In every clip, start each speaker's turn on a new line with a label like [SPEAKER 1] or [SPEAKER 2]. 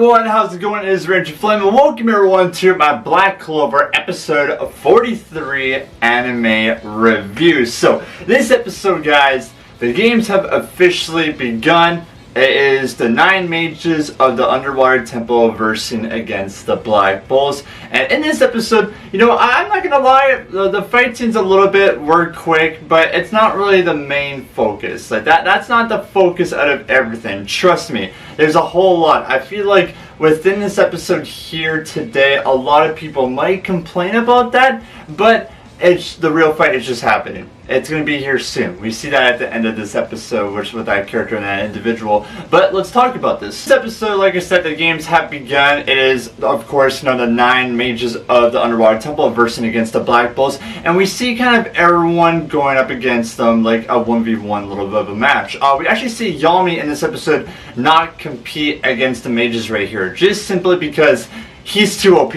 [SPEAKER 1] Everyone, how's it going? It is Ranger Flame, and welcome everyone to my Black Clover episode 43 anime review. So, this episode, guys, the games have officially begun. It is the 9 mages of the underwater temple versing against the Black Bulls. And in this episode, I'm not gonna lie, the fight scenes a little bit were quick, but it's not really the main focus. Like that's not the focus out of everything. Trust me, there's a whole lot. I feel like within this episode here today, a lot of people might complain about that, but the real fight is just happening. It's going to be here soon. We see that at the end of this episode, which with that character and that individual. But let's talk about this. This episode, like I said, the games have begun. It is, of course, the 9 mages of the underwater temple versing against the Black Bulls. And we see kind of everyone going up against them like a 1v1 little bit of a match. We actually see Yami in this episode not compete against the mages right here. Just simply because he's too OP.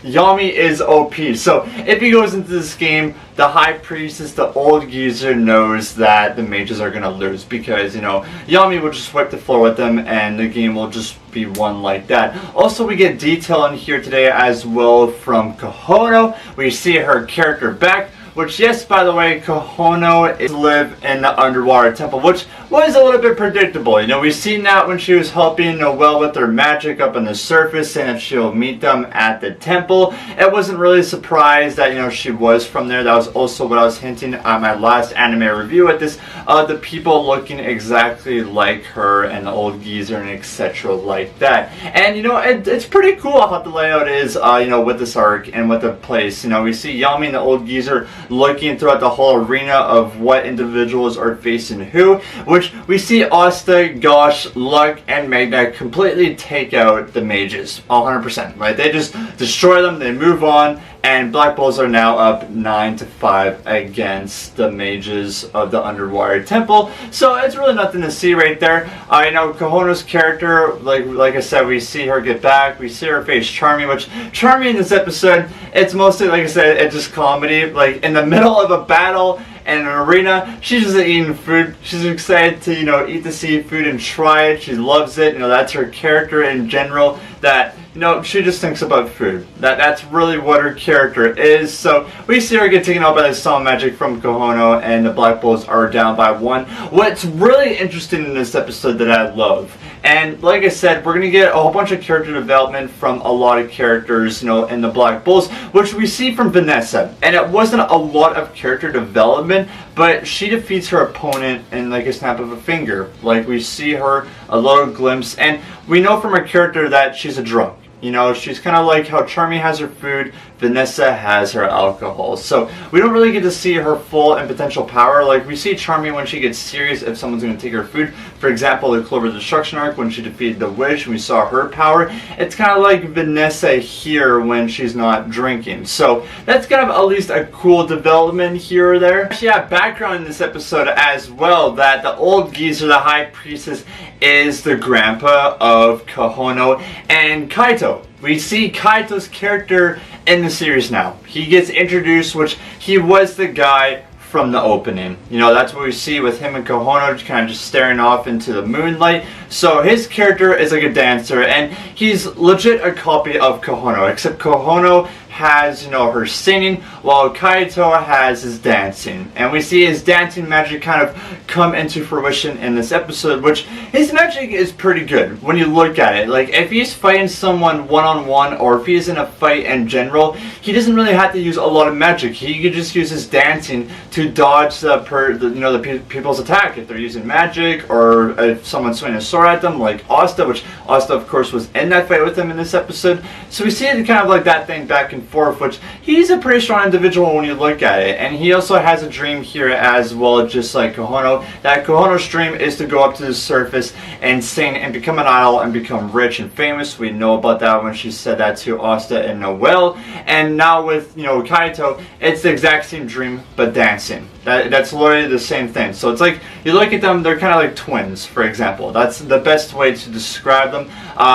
[SPEAKER 1] Yami is OP, so if he goes into this game, the High Priestess, the old geezer, knows that the mages are going to lose because, Yami will just wipe the floor with them and the game will just be won like that. Also, we get detail in here today as well from Kohono. We see her character back, which, yes, by the way, Kohono is live in the underwater temple, which was a little bit predictable. We've seen that when she was helping Noelle with her magic up on the surface, and if she'll meet them at the temple. It wasn't really a surprise that, she was from there. That was also what I was hinting on my last anime review at this, the people looking exactly like her and the old geezer and etc. like that. And, it's pretty cool how the layout is, with this arc and with the place. We see Yami and the old geezer looking throughout the whole arena of what individuals are facing who, which we see Asta, Gosh, Luck, and Magna completely take out the mages, 100%, right? They just destroy them, they move on, and Black Bulls are now up 9-5 against the mages of the underwater temple. So it's really nothing to see right there. Kohono's character, like I said, we see her get back. We see her face Charmy, which Charmy in this episode, it's mostly, like I said, it's just comedy. Like in the middle of a battle and an arena, she's just eating food. She's excited to, eat the seafood and try it. She loves it. That's her character in general, that she just thinks about food. That's really what her character is. So we see her get taken out by the Song Magic from Kohono, and the Black Bulls are down by 1. What's really interesting in this episode that I love, and like I said, we're going to get a whole bunch of character development from a lot of characters, in the Black Bulls, which we see from Vanessa. And it wasn't a lot of character development, but she defeats her opponent in like a snap of a finger. Like we see her, a little glimpse, and we know from her character that she's a drunk. She's kind of like how Charmy has her food, Vanessa has her alcohol. So we don't really get to see her full and potential power. Like we see Charmy when she gets serious if someone's going to take her food. For example, the Clover Destruction arc when she defeated the Witch, we saw her power. It's kind of like Vanessa here when she's not drinking. So that's kind of at least a cool development here or there. Actually, I have background in this episode as well that the old geezer, the High Priestess, is the grandpa of Kohono and Kaito. We see Kaito's character in the series now. He gets introduced, which he was the guy from the opening. That's what we see with him and Kohono, kind of just staring off into the moonlight. So his character is like a dancer, and he's legit a copy of Kohono, except Kohono has, her singing, while Kaito has his dancing. And we see his dancing magic kind of come into fruition in this episode, which his magic is pretty good when you look at it. Like, if he's fighting someone one-on-one, or if he's in a fight in general, he doesn't really have to use a lot of magic. He could just use his dancing to dodge the people's attack. If they're using magic, or if someone's swinging a sword at them, like Asta, which Asta, of course, was in that fight with him in this episode. So we see it kind of like that thing back and forth, which he's a pretty strong individual when you look at it. And he also has a dream here as well, just like Kohono. That Kohono's dream is to go up to the surface and sing and become an idol and become rich and famous. We know about that when she said that to Asta and Noelle. And now with, Kaito, it's the exact same dream, but dancing. That's literally the same thing. So it's like, you look at them, they're kind of like twins, for example. That's the best way to describe them.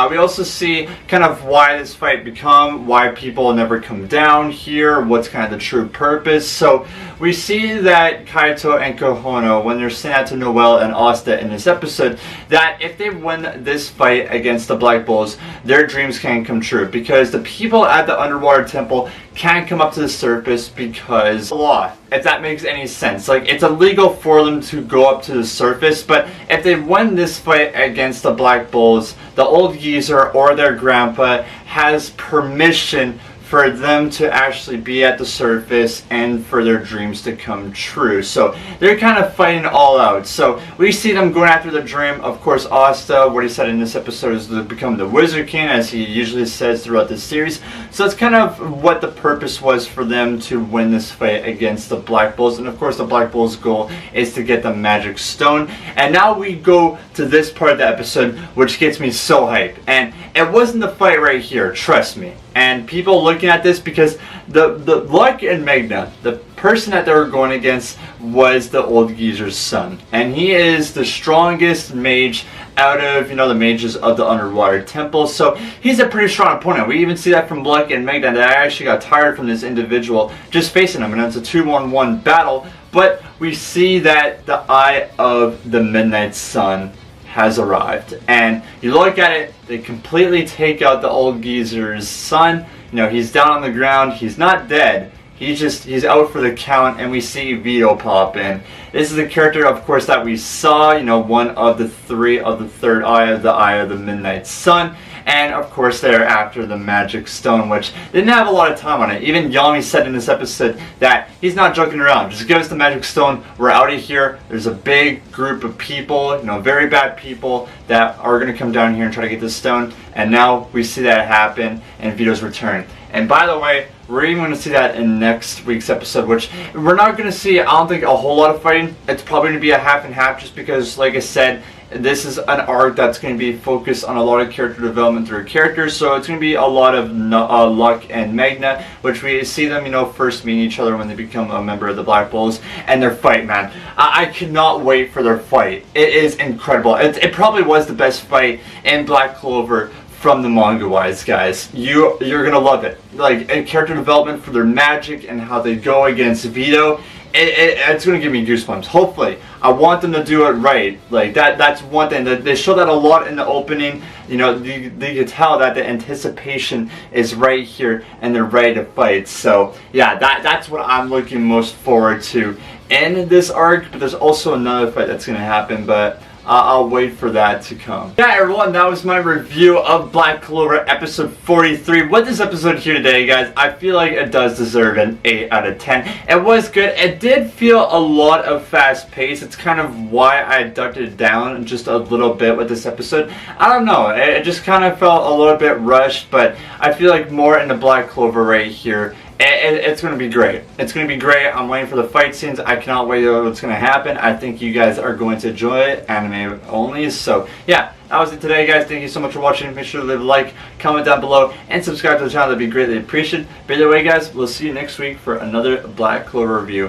[SPEAKER 1] We also see kind of why this fight why people never come down here, what's kind of the true purpose. So we see that Kaito and Kohono, when they're saying out to Noelle and Asta in this episode, that if they win this fight against the Black Bulls, their dreams can come true, because the people at the underwater temple can't come up to the surface because of law, if that makes any sense. Like, it's illegal for them to go up to the surface, but if they win this fight against the Black Bulls, the old geezer or their grandpa has permission for them to actually be at the surface and for their dreams to come true. So they're kind of fighting all out. So we see them going after the dream. Of course, Asta, what he said in this episode is to become the Wizard King, as he usually says throughout the series. So it's kind of what the purpose was for them to win this fight against the Black Bulls. And of course, the Black Bulls' goal is to get the Magic Stone. And now we go to this part of the episode, which gets me so hyped. And it wasn't the fight right here, trust me. And people looking at this, because the Luck and Magna, the person that they were going against was the old geezer's son. And he is the strongest mage out of, the mages of the underwater temple. So he's a pretty strong opponent. We even see that from Luck and Magna, that I actually got tired from this individual just facing him. And it's a 2-on-1 battle. But we see that the Eye of the Midnight Sun has arrived, and you look at it, they completely take out the old geezer's son. He's down on the ground, he's not dead, he's out for the count, and we see Vito pop in. This is the character, of course, that we saw, one of the three of the third eye of the Midnight Sun. And of course they're after the Magic Stone, which didn't have a lot of time on it. Even Yami said in this episode that he's not joking around. Just give us the Magic Stone, we're out of here. There's a big group of people, very bad people, that are going to come down here and try to get this stone. And now we see that happen in Vito's return. And by the way, we're even going to see that in next week's episode, which we're not going to see, I don't think, a whole lot of fighting. It's probably going to be a half and half, just because, like I said, this is an arc that's going to be focused on a lot of character development through characters, so it's going to be a lot of Luck and Magna, which we see them, first meeting each other when they become a member of the Black Bulls, and their fight, man. I cannot wait for their fight. It is incredible. It probably was the best fight in Black Clover from the manga-wise, guys. You're gonna love it. Like, character development for their magic and how they go against Vito. It's going to give me goosebumps. Hopefully. I want them to do it right. Like, that's one thing. They show that a lot in the opening. You can tell that the anticipation is right here and they're ready to fight. So, yeah, that's what I'm looking most forward to in this arc. But there's also another fight that's going to happen, but I'll wait for that to come. Yeah, everyone, that was my review of Black Clover episode 43. With this episode here today, guys, I feel like it does deserve an 8 out of 10. It was good. It did feel a lot of fast pace. It's kind of why I ducked it down just a little bit with this episode. I don't know. It just kind of felt a little bit rushed, but I feel like more in the Black Clover right here. It's going to be great. It's going to be great. I'm waiting for the fight scenes. I cannot wait to know what's going to happen. I think you guys are going to enjoy it. Anime only. So, yeah. That was it today, guys. Thank you so much for watching. Make sure to leave a like, comment down below, and subscribe to the channel. That'd be greatly appreciated. But either way, guys, we'll see you next week for another Black Clover review.